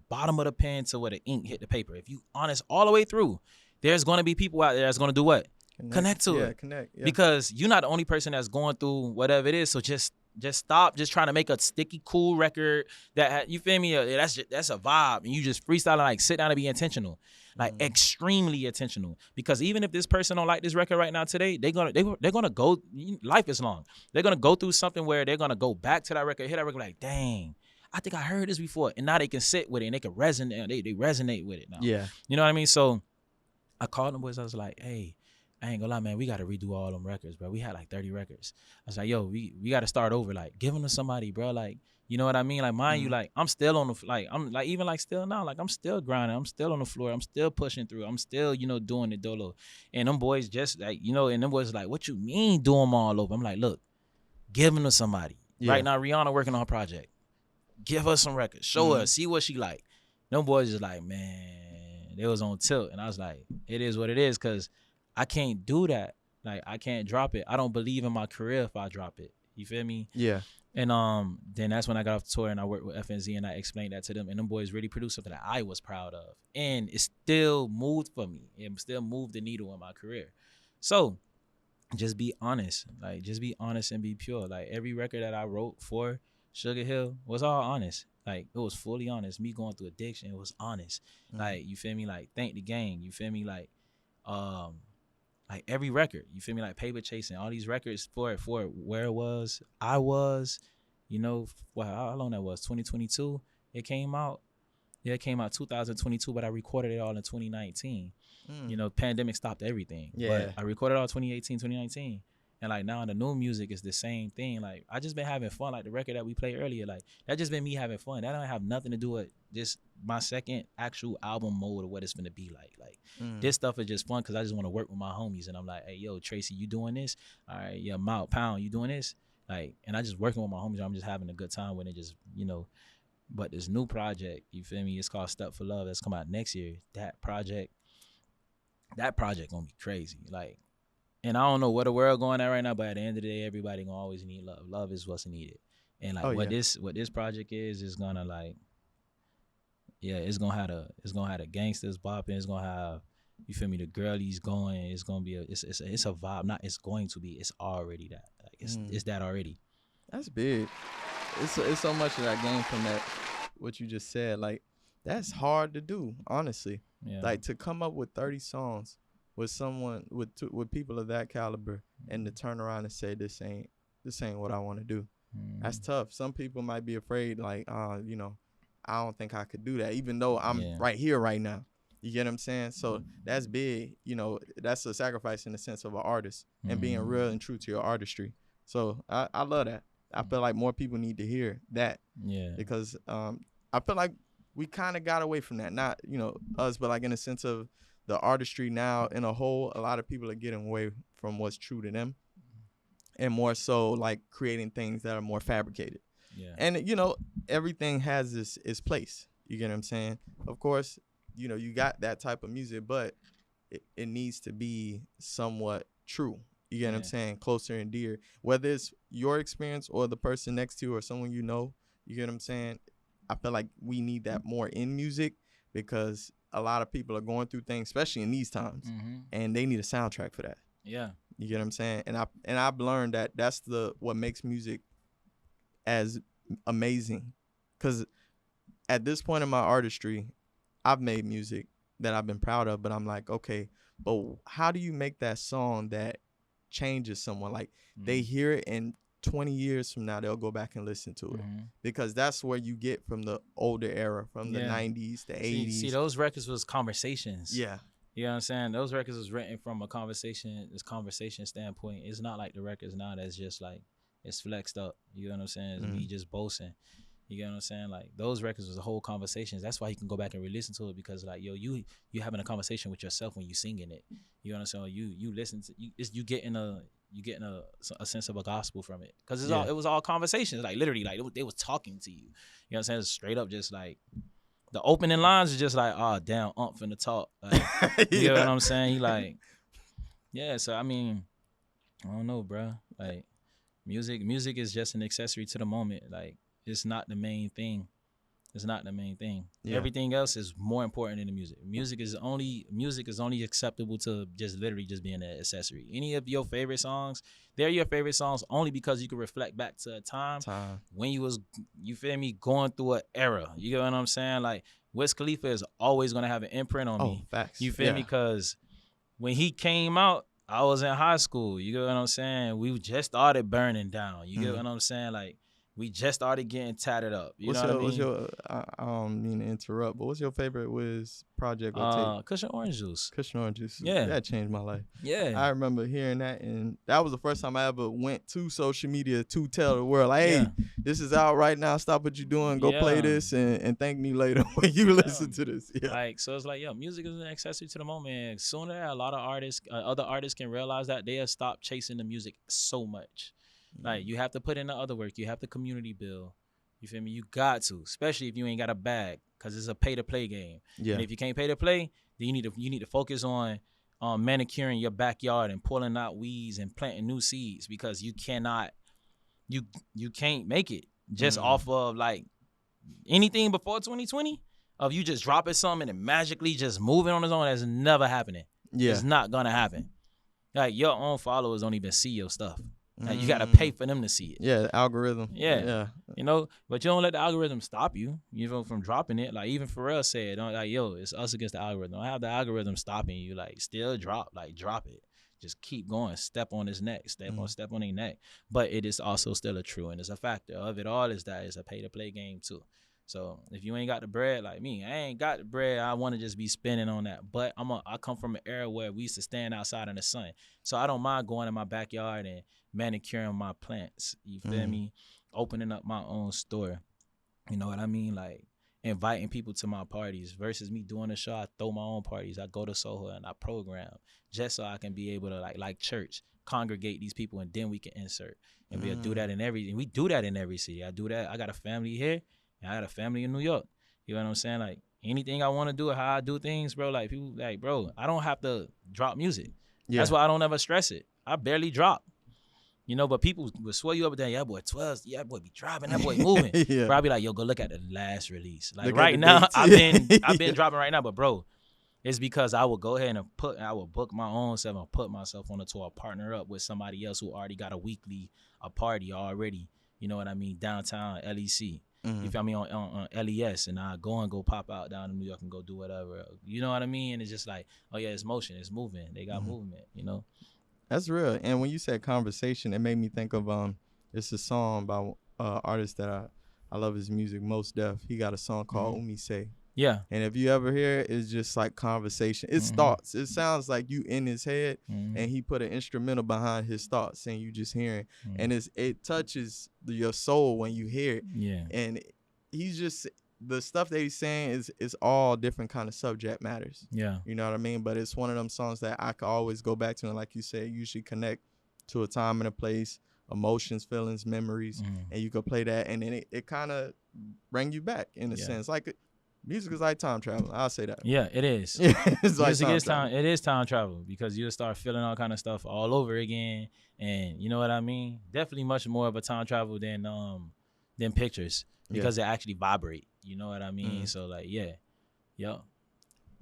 bottom of the pen to where the ink hit the paper, if you honest all the way through, there's gonna be people out there that's gonna do what? Connect to it. Connect. Yeah. Because you're not the only person that's going through whatever it is. So just stop just trying to make a sticky cool record that you feel me. That's a vibe, and you just freestyle and like sit down and be intentional, like extremely intentional. Because even if this person don't like this record right now today, they're gonna go. Life is long. They're gonna go through something where they're gonna go back to that record, hit that record like, dang, I think I heard this before, and now they can sit with it and they can resonate. They resonate with it now. Yeah, you know what I mean. So I called them boys. I was like, hey, I ain't gonna lie, man, we gotta redo all them records, bro. We had like 30 records. I was like, yo, we gotta start over, like give them to somebody, bro. Like, you know what I mean? Like, mind you, like I'm still on the, like I'm like even like still now, like I'm still grinding, I'm still on the floor, I'm still pushing through, I'm still, you know, doing the dolo. And them boys just like, you know, and them boys like, what you mean do them all over? I'm like, look, give them to somebody. Yeah. Right now, Rihanna working on her project. Give her some records, show her, see what she like. Them boys just like, man, they was on tilt, and I was like, it is what it is, cause I can't do that. Like I can't drop it. I don't believe in my career if I drop it. You feel me? Yeah. And then that's when I got off the tour and I worked with FNZ and I explained that to them. And them boys really produced something that I was proud of. And it still moved for me. It still moved the needle in my career. So just be honest. Like just be honest and be pure. Like every record that I wrote for Sugar Hill was all honest. Like it was fully honest. Me going through addiction, it was honest. Like you feel me? Like Thank the Gang. You feel me? Like every record, you feel me? Like Paper Chasing, all these records for where it was, I was, you know, how long that was? 2022. It came out. Yeah, it came out 2022, but I recorded it all in 2019. You know, pandemic stopped everything. Yeah. But I recorded all 2018, 2019. And like now the new music is the same thing. Like I just been having fun. Like the record that we played earlier, like that just been me having fun. That don't have nothing to do with just my second actual album mode or what it's gonna be like. Like this stuff is just fun because I just want to work with my homies. And I'm like, hey, yo, Tracy, you doing this? All right, yeah, Mount Pound, you doing this? Like, and I just working with my homies. I'm just having a good time with it. Just, you know. But this new project, you feel me? It's called Step for Love. That's come out next year. That project gonna be crazy. Like. And I don't know where the world going at right now, but at the end of the day, everybody gonna always need love. Love is what's needed. And like what this project is gonna like, yeah, it's gonna have the gangsters bopping. It's gonna have, you feel me, the girlies going. It's gonna be it's a vibe. Not it's going to be. It's already that. Like it's that already. That's big. It's so much that I gained from that. What you just said, like that's hard to do, honestly. Yeah. Like to come up with 30 songs. With someone with people of that caliber and to turn around and say this ain't what I want to do. That's tough. Some people might be afraid, like, you know, I don't think I could do that, even though I'm right here right now. You get what I'm saying? So that's big. You know, that's a sacrifice in the sense of an artist and being real and true to your artistry. So I love that. I feel like more people need to hear that. Yeah. Because I feel like we kind of got away from that. Not, you know, us, but like in the sense of the artistry now in a whole, a lot of people are getting away from what's true to them and more so like creating things that are more fabricated. Yeah. And, you know, everything has its place. You get what I'm saying? Of course, you know, you got that type of music, but it needs to be somewhat true. You get what I'm saying? Closer and dear. Whether it's your experience or the person next to you or someone you know, you get what I'm saying? I feel like we need that more in music because a lot of people are going through things, especially in these times, and they need a soundtrack for that. Yeah. You get what I'm saying? And I've learned that that's what makes music as amazing. Because at this point in my artistry, I've made music that I've been proud of, but I'm like, okay, but how do you make that song that changes someone? Like they hear it and 20 years from now, they'll go back and listen to it, because that's where you get from the older era, from the 90s, the 80s. See, those records was conversations. Yeah. You know what I'm saying? Those records was written from a conversation standpoint. It's not like the records now that's just like, it's flexed up. You know what I'm saying? It's me just boasting. You know what I'm saying? Like those records was a whole conversation. That's why you can go back and re-listen to it, because like, yo, you having a conversation with yourself when you singing it. You know what I'm saying? You listen to you getting a sense of a gospel from it, because it was all conversations. Like literally, like they was talking to you. You know what I'm saying? It's straight up, just like the opening lines is just like, oh damn, finna talk. Like, you know what I'm saying? He like, yeah. So I mean, I don't know, bro. Like music is just an accessory to the moment. Like it's not the main thing. It's not the main thing. Yeah. Everything else is more important than the music. Music is only acceptable to just literally just being an accessory. Any of your favorite songs, they're your favorite songs only because you can reflect back to a time when you was, you feel me, going through an era. You get what I'm saying? Like Wiz Khalifa is always gonna have an imprint on me. Facts. You feel me? Because when he came out, I was in high school. You get what I'm saying? We just started burning down. You get what I'm saying? Like, we just started getting tatted up. You know what I mean? I don't mean to interrupt, but what's your favorite Wiz project or tape? Cushion Orange Juice. Cushion Orange Juice. Yeah. That changed my life. Yeah. I remember hearing that, and that was the first time I ever went to social media to tell the world, like, hey, this is out right now. Stop what you're doing. Go play this and thank me later when you listen to this. Yeah. Like, so it's like, music is an accessory to the moment. Sooner, a lot of artists, other artists can realize that they'll stop chasing the music so much. Like, you have to put in the other work. You have to community build. You feel me? You got to, especially if you ain't got a bag, because it's a pay-to-play game. Yeah. And if you can't pay to play, then you need to focus on manicuring your backyard and pulling out weeds and planting new seeds, because you can't make it just off of like anything before 2020 of you just dropping something and magically just moving on its own. That's never happening. Yeah. It's not gonna happen. Like, your own followers don't even see your stuff. Like, you gotta pay for them to see it. Yeah, the algorithm. Yeah. You know, but you don't let the algorithm stop you, from dropping it. Like, even Pharrell said, like, yo, it's us against the algorithm. Don't have the algorithm stopping you. Like, still drop it. Just keep going. Step on his neck. Step on their neck. But it is also still a true, and it's a factor of it all is that it's a pay-to-play game too. So if you ain't got the bread like me, I ain't got the bread. I want to just be spending on that. But I come from an era where we used to stand outside in the sun. So I don't mind going in my backyard and manicuring my plants. You feel me? Opening up my own store. You know what I mean? Like, inviting people to my parties versus me doing a show. I throw my own parties. I go to Soho and I program just so I can be able to like church, congregate these people, and then we can insert. And we'll do that we do that in every city. I do that. I got a family here. I got a family in New York. You know what I'm saying? Like, anything I want to do, how I do things, bro, like, people, like, bro, I don't have to drop music. Yeah. That's why I don't ever stress it. I barely drop. You know, but people will swear you up and down, yeah, boy, 12, yeah, boy, be dropping, that boy moving. Yeah. Bro, I be like, yo, go look at the last release. Like, look right now, I've been dropping right now, but, bro, it's because I will go ahead and I will book my own self and put myself on a tour, partner up with somebody else who already got a party already, you know what I mean, downtown LEC. You feel me, on LES, and I go pop out down in New York and go do whatever. You know what I mean? And it's just like, oh yeah, it's motion, it's moving. They got movement, you know? That's real. And when you said conversation, it made me think of it's a song by artist that I love his music, Mos Def. He got a song called Umi Say. Yeah. And if you ever hear it, it's just like conversation. It's thoughts. It sounds like you in his head, and he put an instrumental behind his thoughts, and you just hearing. And it touches your soul when you hear it. Yeah. And he's just, the stuff that he's saying is all different kind of subject matters. Yeah. You know what I mean? But it's one of them songs that I could always go back to, and like you said, usually connect to a time and a place, emotions, feelings, memories, and you could play that, and then it kind of bring you back in a sense. Like, music is like time travel. I'll say that. Yeah, it is. It's like it is time travel, because you'll start feeling all kind of stuff all over again, and you know what I mean? Definitely much more of a time travel than pictures, because they actually vibrate. You know what I mean? So like, yeah.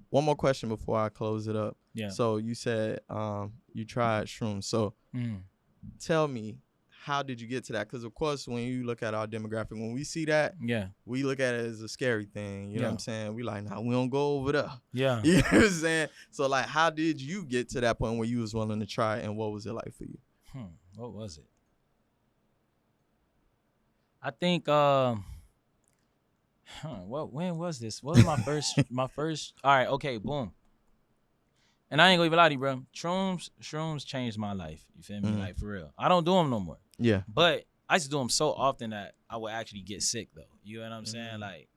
one more question before I close it up. Yeah. So you said you tried shrooms. So tell me, how did you get to that? Because, of course, when you look at our demographic, when we see that, we look at it as a scary thing. You know what I'm saying? We like, nah, we don't go over there. Yeah. You know what I'm saying? So, like, how did you get to that point where you was willing to try, and what was it like for you? What was it? I think, when was this? What was my first, all right, okay, boom. And I ain't gonna even lie to you, bro. Shrooms changed my life. You feel me? Like, for real. I don't do them no more. Yeah. But I used to do them so often that I would actually get sick, though. You know what I'm saying? Like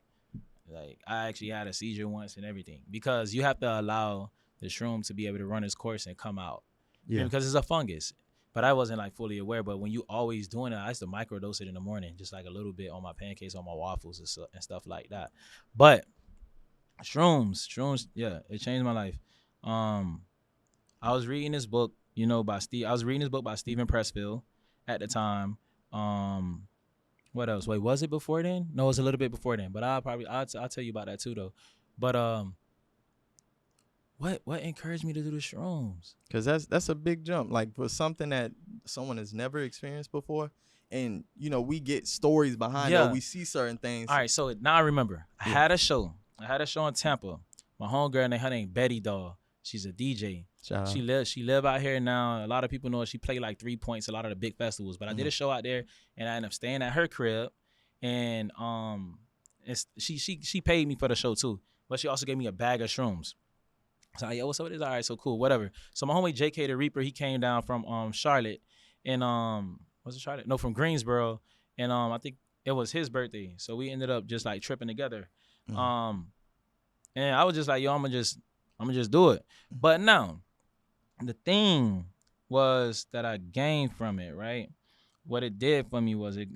I actually had a seizure once and everything. Because you have to allow the shroom to be able to run its course and come out. Yeah. Because it's a fungus. But I wasn't, like, fully aware. But when you always doing it, I used to microdose it in the morning. Just, like, a little bit on my pancakes, on my waffles and stuff like that. But shrooms, yeah, it changed my life. I was reading this book, by Stephen Pressfield at the time. What else? Wait, was it before then? No, it was a little bit before then. But I'll tell you about that too, though. But what encouraged me to do the shrooms? Because that's a big jump, like, for something that someone has never experienced before. And, we get stories behind it. We see certain things. All right, so now I remember. I had a show in Tampa. My homegirl, her name Betty Doll. She's a DJ. She live out here now. A lot of people know her. She played like 3 Points, a lot of the big festivals. But I did a show out there, and I ended up staying at her crib. And she paid me for the show too, but she also gave me a bag of shrooms. So yo, what's up with this? All right, so cool, whatever. So my homie JK the Reaper, he came down from Charlotte, and was it Charlotte? No, from Greensboro, and I think it was his birthday. So we ended up just like tripping together. And I was just like, yo, I'm gonna just do it. But now, the thing was that I gained from it, right? What it did for me was I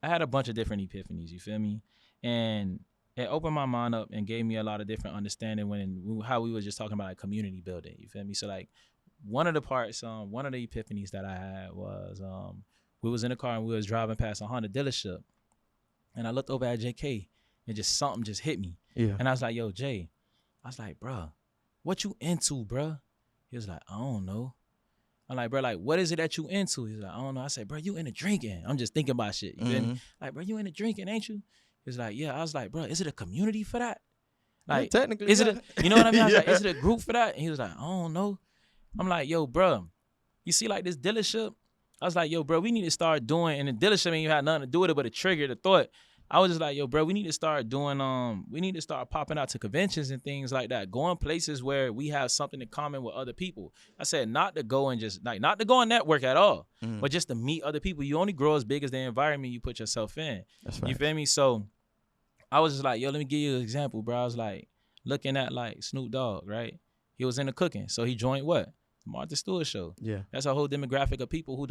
had a bunch of different epiphanies, you feel me? And it opened my mind up and gave me a lot of different understanding how we were just talking about like community building, you feel me? So like one of the epiphanies that I had was we was in a car and we was driving past a Honda dealership. And I looked over at JK and something just hit me. Yeah. And I was like, yo, Jay, I was like, bro, what you into, bro? He was like, I don't know. I'm like, bro, like, what is it that you into? He's like, I don't know. I said, bro, you into drinking. I'm just thinking about shit. You feel me? Like, bro, you into drinking, ain't you? He's like, yeah. I was like, bro, is it a community for that? Like, yeah, technically, is it you know what I mean? I was like, is it a group for that? And he was like, I don't know. I'm like, yo, bro, you see like this dealership? I was like, yo, bro, we need to start doing, and the dealership ain't had nothing to do with it but a trigger, the thought. I was just like, yo, bro, we need to start popping out to conventions and things like that, going places where we have something in common with other people. I said not to go and network at all, but just to meet other people. You only grow as big as the environment you put yourself in. That's right. You feel me? So I was just like, yo, let me give you an example, bro. I was like looking at like Snoop Dogg, right? He was into cooking, so he joined what? Martha Stewart show. Yeah, that's a whole demographic of people who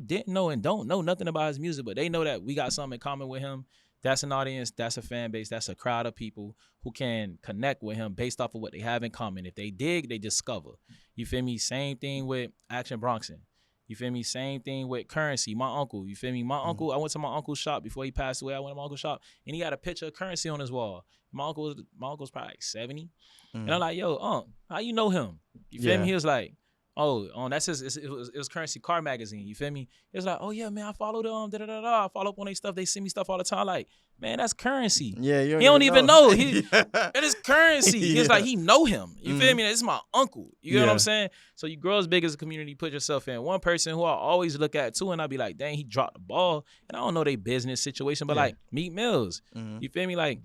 didn't know and don't know nothing about his music, but they know that we got something in common with him. That's an audience, that's a fan base, that's a crowd of people who can connect with him based off of what they have in common. If they dig, they discover. You feel me? Same thing with Action Bronson. You feel me? Same thing with Currency, my uncle. You feel me? My uncle, I went to my uncle's shop before he passed away. I went to my uncle's shop and he had a picture of Currency on his wall. My uncle's probably like 70. And I'm like, yo, how you know him? You feel me? He was like, that's his. It was Currency Car Magazine. You feel me? It was like, oh yeah, man, I follow them. I follow up on their stuff. They send me stuff all the time. Like, man, that's Currency. Yeah, he don't even know. It is Currency. He's like, he know him. You feel me? This is my uncle. You know what I'm saying? So you grow as big as a community. Put yourself in. One person who I always look at too, and I be like, dang, he dropped the ball. And I don't know their business situation, but like Meek Mills. You feel me? Like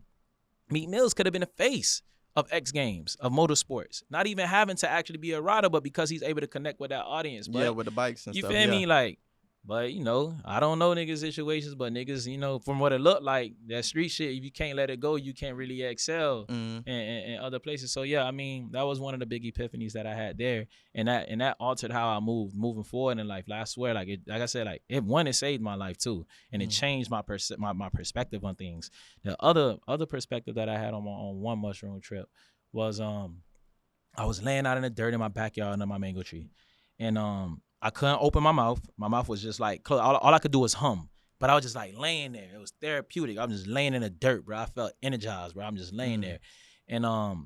Meek Mills could have been a face of X Games, of motorsports, not even having to actually be a rider, but because he's able to connect with that audience. But, with the bikes and stuff. You feel me? Like, but I don't know niggas' situations, but niggas, from what it looked like, that street shit, if you can't let it go, you can't really excel in other places. So yeah, I mean, that was one of the big epiphanies that I had there, and that altered how I moving forward in life. I swear, like I said, like it saved my life too, and it changed my perspective on things. The other perspective that I had on one mushroom trip was I was laying out in the dirt in my backyard under my mango tree, and I couldn't open my mouth. My mouth was just like closed. All I could do was hum. But I was just like laying there. It was therapeutic. I'm just laying in the dirt, bro. I felt energized, bro. I'm just laying there. And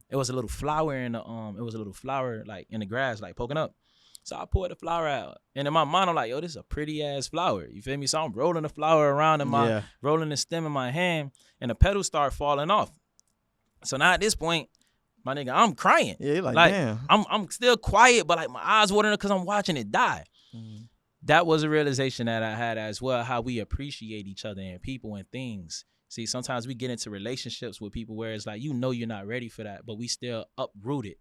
it was a little flower in the like in the grass, like poking up. So I poured the flower out. And in my mind, I'm like, yo, this is a pretty ass flower. You feel me? So I'm rolling the flower around rolling the stem in my hand, and the petals start falling off. So now at this point, my nigga, I'm crying. Yeah, you're like damn. I'm still quiet, but like my eyes watering because I'm watching it die. That was a realization that I had as well, how we appreciate each other and people and things. See, sometimes we get into relationships with people where it's like, you know, you're not ready for that, but we still uprooted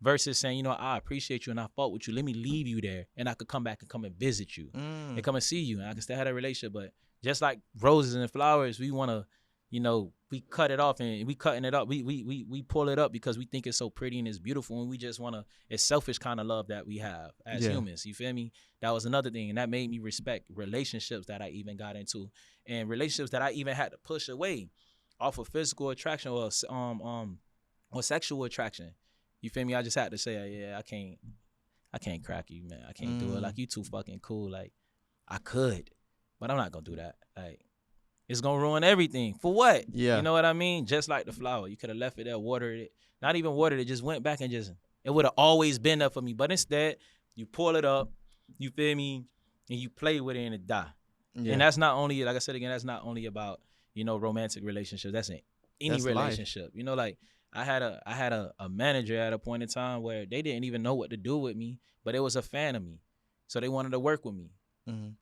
versus saying, you know, I appreciate you and I fought with you. Let me leave you there and I could come back and come and visit you and come and see you. And I can still have that relationship. But just like roses and flowers, we want to, you know, we cut it off and we cutting it up. We pull it up because we think it's so pretty and it's beautiful. And we just want to, it's selfish kind of love that we have as humans. You feel me? That was another thing. And that made me respect relationships that I even got into and relationships that I even had to push away off of physical attraction or sexual attraction. You feel me? I just had to say, yeah, I can't crack you, man. I can't do it. Like, you too fucking cool. Like, I could, but I'm not going to do that. Like, it's going to ruin everything. For what? Yeah. You know what I mean? Just like the flower. You could have left it there, watered it. Not even watered it, just went back and just, it would have always been there for me. But instead, you pull it up, you feel me, and you play with it and it die. Yeah. And that's not only, like I said again, that's not only about, you know, romantic relationships. That's in any relationship. Life. You know, like, I had a manager at a point in time where they didn't even know what to do with me, but they was a fan of me. So they wanted to work with me.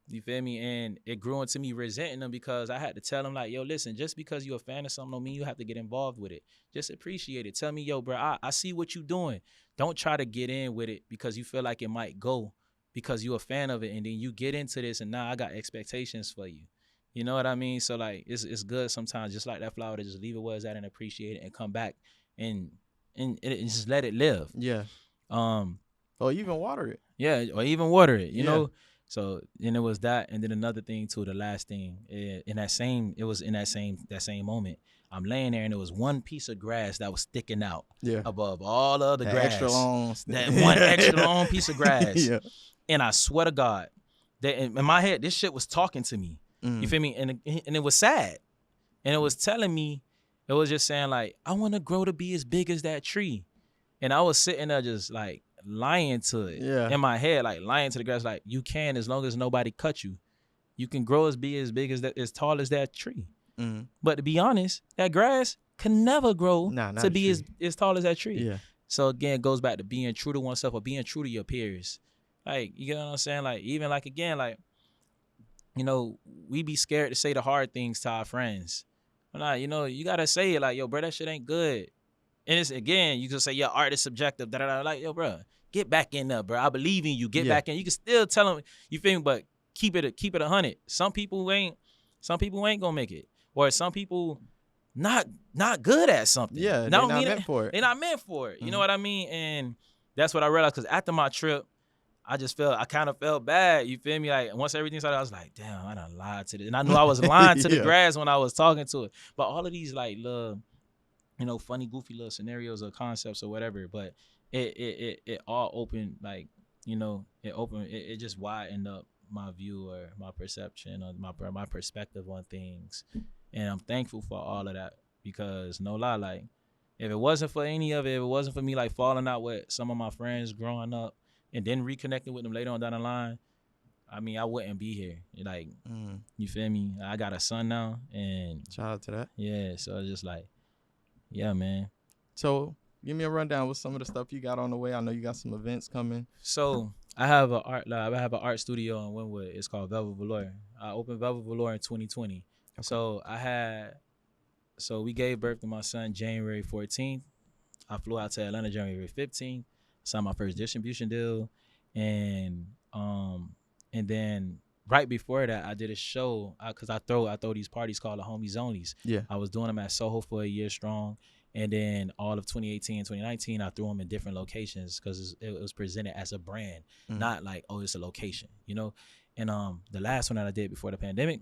You feel me? And it grew into me resenting them because I had to tell them, like, yo, listen, just because you're a fan of something don't mean you have to get involved with it. Just appreciate it. Tell me, yo, bro, I see what you're doing. Don't try to get in with it because you feel like it might go because you're a fan of it. And then you get into this and now I got expectations for you. You know what I mean? So, like, it's good sometimes, just like that flower, to just leave it where it's at and appreciate it and come back and just let it live. Yeah. Or even water it. Yeah, or even water it, you know? So, and it was that, and then another thing too, the last thing, in that same moment, I'm laying there and there was one piece of grass that was sticking out above all the other grass. Extra long. That one extra long piece of grass. Yeah. And I swear to God, that in my head, this shit was talking to me. You feel me? And it was sad. And it was telling me, it was just saying like, I want to grow to be as big as that tree. And I was sitting there just like lying to it in my head, like lying to the grass, like you can, as long as nobody cuts you. You can grow as big as that, as tall as that tree. But to be honest, that grass can never grow to be as tall as that tree. Yeah. So again, it goes back to being true to oneself or being true to your peers. Like, you know what I'm saying? Like, even like, again, like, you know, we be scared to say the hard things to our friends. But nah, you know, you gotta say it like, yo, bro, that shit ain't good. And it's, again, you can say, yeah, art is subjective, da-da-da. Like, yo, bro, get back in there, bro. I believe in you. Get back in. You can still tell them, you feel me, but keep it 100. Some people ain't gonna make it. Or some people not good at something. Yeah, they're not meant for it. They're not meant for it. You know what I mean? And that's what I realized, because after my trip, I kind of felt bad. You feel me? Like, once everything started, I was like, damn, I done lied to this. And I knew I was lying to the grass when I was talking to it. But all of these, like, little, you know, funny, goofy little scenarios or concepts or whatever, but it all opened, like, you know, it just widened up my view or my perception or my perspective on things. And I'm thankful for all of that, because no lie, like, if it wasn't for any of it, if it wasn't for me, like, falling out with some of my friends growing up and then reconnecting with them later on down the line, I mean, I wouldn't be here. Like, you feel me? I got a son now, and shout out to that. Yeah, so it's just like, yeah, man. So give me a rundown with some of the stuff you got on the way. I know you got some events coming. So I have an art lab. I have an art studio in Wynwood. It's called Velvet Velour. I opened Velvet Velour in 2020. Okay. So we gave birth to my son January 14th. I flew out to Atlanta January 15th. Signed my first distribution deal, and then right before that, I did a show because I throw these parties called the Homies Onlys. Yeah, I was doing them at Soho for a year strong, and then all of 2018 and 2019, I threw them in different locations because it was presented as a brand, not like, oh, it's a location, you know. And the last one that I did before the pandemic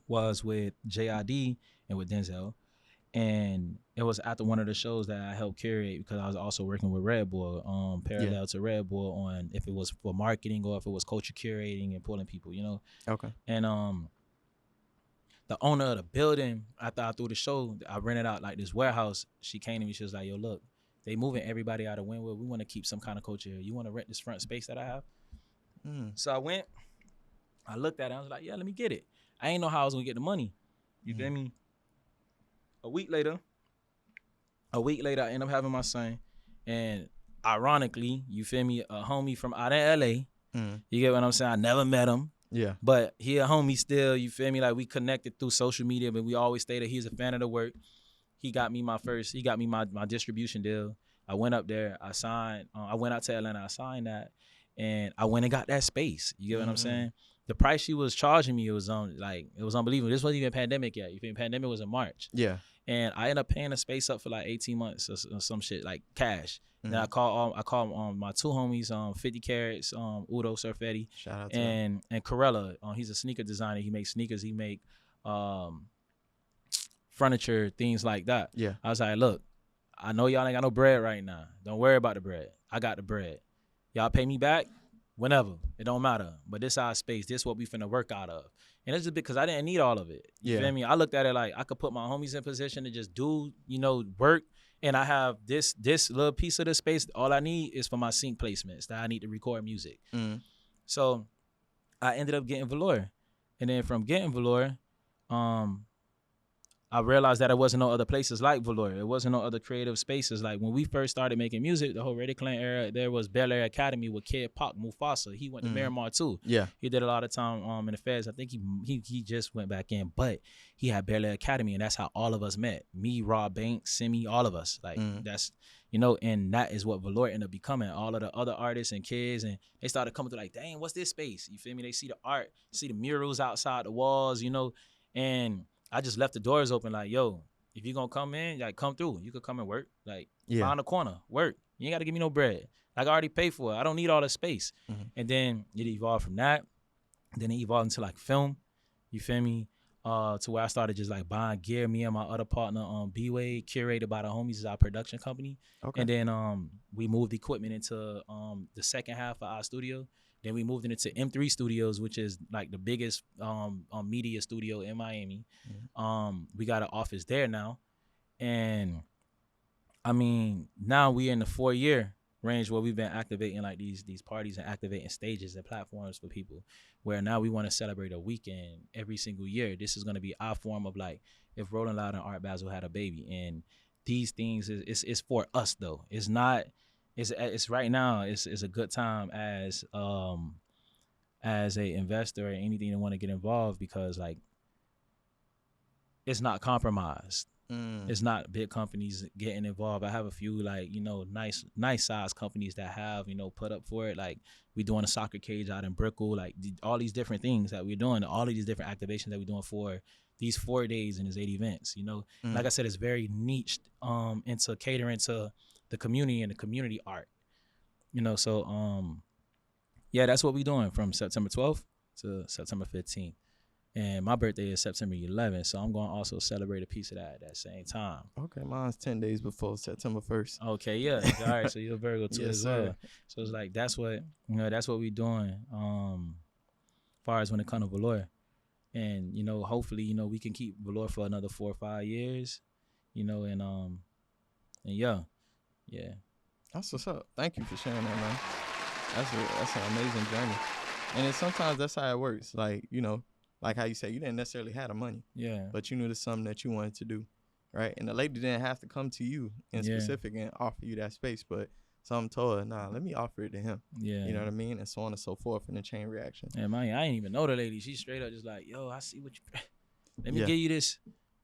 was with JID and with Denzel. And it was after one of the shows that I helped curate, because I was also working with Red Bull, parallel to Red Bull, on if it was for marketing or if it was culture curating and pulling people, you know. Okay. And the owner of the building, after I threw the show, I rented out like this warehouse. She came to me. She was like, yo, look, they moving everybody out of Wynwood. We want to keep some kind of culture here. You want to rent this front space that I have? So I went. I looked at it. I was like, yeah, let me get it. I ain't know how I was going to get the money. You feel me? A week later, I ended up having my son. And ironically, you feel me, a homie from out of LA. You get what I'm saying? I never met him. Yeah. But he a homie still, you feel me? Like we connected through social media, but we always stayed there. He's a fan of the work. He got me my distribution deal. I went up there, I signed, I went out to Atlanta, I signed that, and I went and got that space. You get what I'm saying? The price she was charging me, it was unbelievable. This wasn't even pandemic yet. You feel me? Pandemic was in March. Yeah. And I ended up paying the space up for like 18 months or some shit, like cash. Then I called my two homies, 50 Carats, Udo Surfetti, shout out to and Corella. He's a sneaker designer. He makes sneakers. He make furniture, things like that. Yeah. I was like, look, I know y'all ain't got no bread right now. Don't worry about the bread. I got the bread. Y'all pay me back whenever. It don't matter. But this our space. This what we finna work out of. And it's just because I didn't need all of it. You feel me? I looked at it like I could put my homies in position to just do, work. And I have this little piece of the space. All I need is for my sync placements that I need to record music. So I ended up getting Velour. And then from getting Velour, I realized that there wasn't no other places like Velour. There wasn't no other creative spaces. Like when we first started making music, the whole Ready Clan era, there was Bel Air Academy with Kid Pac, Mufasa. He went to Miramar too. Yeah. He did a lot of time in the Feds. I think he just went back in, but he had Bel Air Academy, and that's how all of us met. Me, Rob Banks, Simi, all of us. Like that's, and that is what Velour ended up becoming. All of the other artists and kids, and they started coming to like, dang, what's this space? You feel me? They see the art, see the murals outside the walls, and I just left the doors open like, yo, if you gonna come in, like come through. You could come and work. Like find a corner, work. You ain't gotta give me no bread. Like I already paid for it. I don't need all the space. And then it evolved from that. Then it evolved into like film. You feel me? To where I started just like buying gear. Me and my other partner, B-Way, curated by the homies, is our production company. Okay. And then we moved equipment into the second half of our studio. Then we moved into M3 Studios, which is like the biggest media studio in Miami. We got an office there now. And I mean, now we in the 4-year range where we've been activating like these parties and activating stages and platforms for people, where now we want to celebrate a weekend every single year. This is going to be our form of like if Rolling Loud and Art Basel had a baby. And these things it's for us though. It's not. It's right now. It's a good time as a investor or anything that want to get involved, because like it's not compromised. It's not big companies getting involved. I have a few like nice size companies that have put up for it. Like we doing a soccer cage out in Brickell. Like all these different things that we're doing. All of these different activations that we're doing for these 4 days and these 8 events. Like I said, it's very niched into catering to the community and the community art, so that's what we doing from September 12th to September 15th. And my birthday is September 11th, so I'm going to also celebrate a piece of that at that same time. Okay, mine's 10 days before September 1st. Okay, yeah. All right, so you're a Virgo too as well. So it's like that's what we doing far as when it comes to Velour. And hopefully we can keep Velour for another 4 or 5 years, and yeah. That's what's up. Thank you for sharing that, man. That's an amazing journey. And sometimes that's how it works. Like, like how you say, you didn't necessarily have the money. Yeah. But you knew there's something that you wanted to do, right? And the lady didn't have to come to you in specific and offer you that space, but someone told her, nah, let me offer it to him. Yeah. You know what I mean? And so on and so forth in the chain reaction. Yeah, man, I didn't even know the lady. She straight up just like, yo, I see what you... Let me give you this.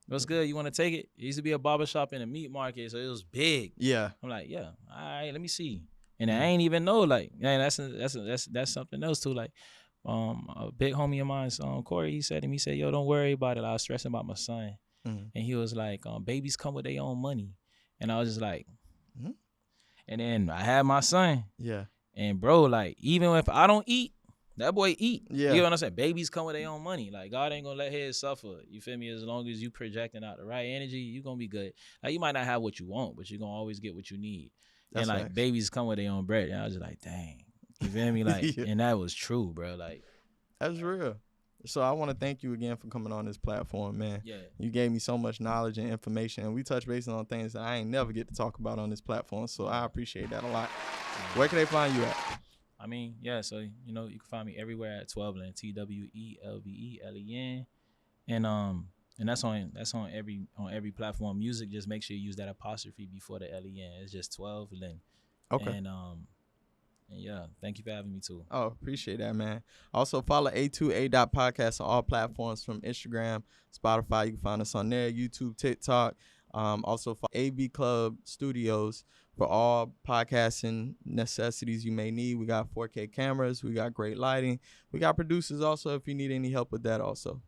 What's good? You want to take it? It used to be a barbershop in a meat market, so it was big. Yeah. I'm like, yeah, all right, let me see. And I ain't even know, like, man, that's something else too. Like, a big homie of mine, Corey, he said to me, yo, don't worry about it. I was stressing about my son. And he was like, babies come with their own money. And I was just like, And then I had my son. Yeah. And bro, like, even if I don't eat, that boy eat. Yeah. You know what I'm saying? Babies come with their own money. Like, God ain't gonna let his suffer. You feel me? As long as you projecting out the right energy, you gonna be good. Like, you might not have what you want, but you're gonna always get what you need. That's and like, babies come with their own bread. And I was just like, dang. You feel me? Like, and that was true, bro. Like, that's real. So I want to thank you again for coming on this platform, man. Yeah. You gave me so much knowledge and information, and we touched base on things that I ain't never get to talk about on this platform. So I appreciate that a lot. Where can they find you at? I mean, yeah, so you know, you can find me everywhere at Twelvelen, TWELVELEN. And that's on every platform. Music, just make sure you use that apostrophe before the LEN. It's just 12len. Okay. And yeah, thank you for having me too. Oh, appreciate that, man. Also follow A2A.podcast on all platforms from Instagram, Spotify. You can find us on there, YouTube, TikTok. Also follow AB Club Studios for all podcasting necessities you may need. We got 4K cameras. We got great lighting. We got producers also if you need any help with that also.